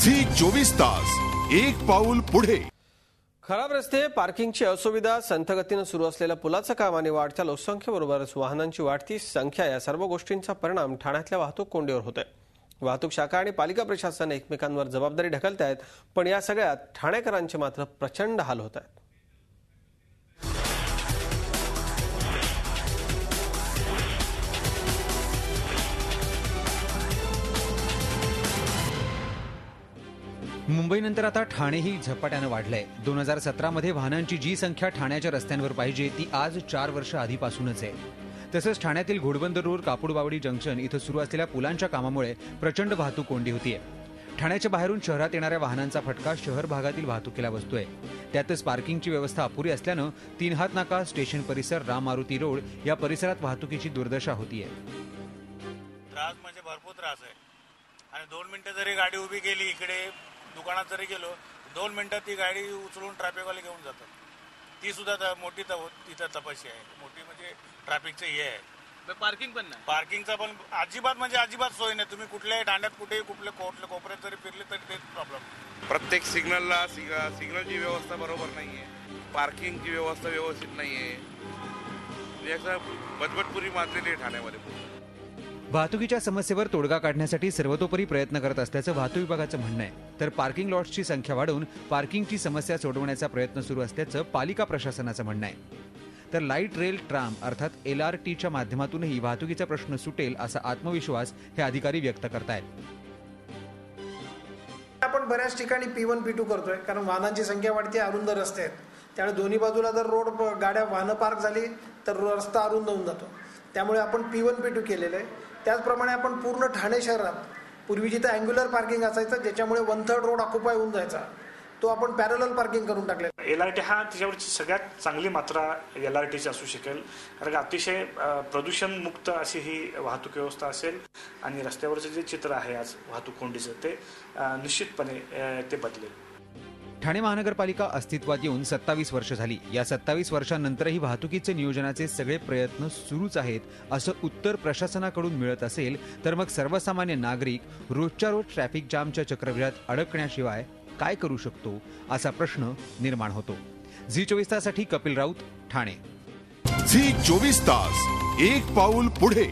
Zee 24 तास एक पाऊल पुढे। खराब रस्ते, पार्किंगची असुविधा, संथ गतीने सुरू असलेल्या पुलाचं काम आणि वाढत्या लोकसंख्येबरोबरच वाहनांची वाढती संख्या या सर्व गोष्टींचा परिणाम ठाण्यातल्या वाहतूक कोंडीवर होतोय। वाहतूक शाखा आणि पालिका प्रशासन एकमेकांवर जबाबदारी ढकलतायत, पण या सगळ्यात ठाणेकरांचे मात्र प्रचंड हाल होत आहेत। मुंबईनंतर आता ठाणेही झपाट्याने वाढलंय। 2017 मध्ये वाहनांची जी संख्या ठाण्याच्या रस्त्यांवर पाहिजे ती आज 4 वर्ष आधीपासूनच आहे। तसंच ठाण्यातील घोडबंदर रोड कापूडबावडी जंक्शन इथं सुरू असलेल्या पुलांच्या कामामुळे प्रचंड वाहतूक कोंडी होतीये। ठाण्याच्या बाहेरून शहरात येणाऱ्या वाहनांचा फटका शहर भागातील वाहतुकीला बसतोय। त्यातच पार्किंगची व्यवस्था अपुरी असल्यानं 3 हात नाका, स्टेशन परिसर, राम मारुती रोड या परिसरात वाहतुकीची दुर्दशा होतीये। त्रास म्हणजे भरपूर त्रास आहे आणि 2 मिनिटं जरी गाडी उभी केली, इकडे दुकानात जरी गेलो 2 मिनिटात ती गाडी उचलून ट्रॅफिकवाले घेऊन जातात। ती सुद्धा मोठी तिथं तपाशी आहे, मोठी म्हणजे ट्रॅफिकचं हे आहे। पार्किंग पण नाही, पार्किंगचा पण अजिबात सोय नाही। तुम्ही कुठल्याही ठाण्यात कुठेही कोपऱ्यात जरी फिरले तरी तेच प्रॉब्लेम। प्रत्येक सिग्नलला सिग्नलची व्यवस्था बरोबर नाहीये, पार्किंगची व्यवस्था व्यवस्थित नाहीये, बटबटपुरी माजलेली आहे ठाण्यामध्ये। वाहतुकीच्या समस्येवर तोडगा काढण्यासाठी सर्वतोपरी प्रयत्न करत असल्याचं वाहतूक विभागाचं म्हणणं आहे। तर पार्किंग लॉट्सची संख्या वाढवून पार्किंगची समस्या सोडवण्याचा प्रयत्न सुरू असल्याचं पालिका प्रशासनाचं म्हणणं आहे। तर लाईट रेल ट्राम अर्थात LRTच्या माध्यमातूनही वाहतुकीचा प्रश्न सुटेल असा आत्मविश्वास हे अधिकारी व्यक्त करतायत। आपण बऱ्याच ठिकाणी P1 P2 करतोय, कारण वाहनांची संख्या वाढते, अरुंद रस्ते आहेत, त्यामुळे दोन्ही बाजूला जर वाहनं पार्क झाली तर रस्ता अरुंद होऊन जातो। त्यामुळे आपण P1 P2 केलेलं आहे। त्याचप्रमाणे आपण पूर्ण ठाणे शहरात पूर्वी जिथे अँग्युलर पार्किंग असायचं, ज्याच्यामुळे 1/3 रोड ऑक्युपाय होऊन जायचा, तो आपण पॅरलल पार्किंग करून टाकलेला। LRT हा त्याच्यावरची सगळ्यात चांगली मात्रा LRTची असू शकेल, कारण अतिशय प्रदूषण मुक्त अशी ही वाहतूक व्यवस्था असेल आणि रस्त्यावरचं जे चित्र आहे आज वाहतूक कोंडीचं ते निश्चितपणे ते बदलेल। ठाणे महानगरपालिका अस्तित्वात येऊन 27 वर्ष झाली। या 27 वर्षांनंतरही वाहतुकीचे नियोजनाचे सगळे प्रयत्न सुरूच आहेत असं उत्तर प्रशासनाकडून मिळत असेल तर मग सर्वसामान्य नागरिक रोजच्या रोज ट्रॅफिक जामच्या चक्रव्यूहात अडकण्याशिवाय काय करू शकतो असा प्रश्न निर्माण होतो। झी 24 ताससाठी कपिल राऊत, ठाणे। झी 24 तास एक पाऊल पुढे।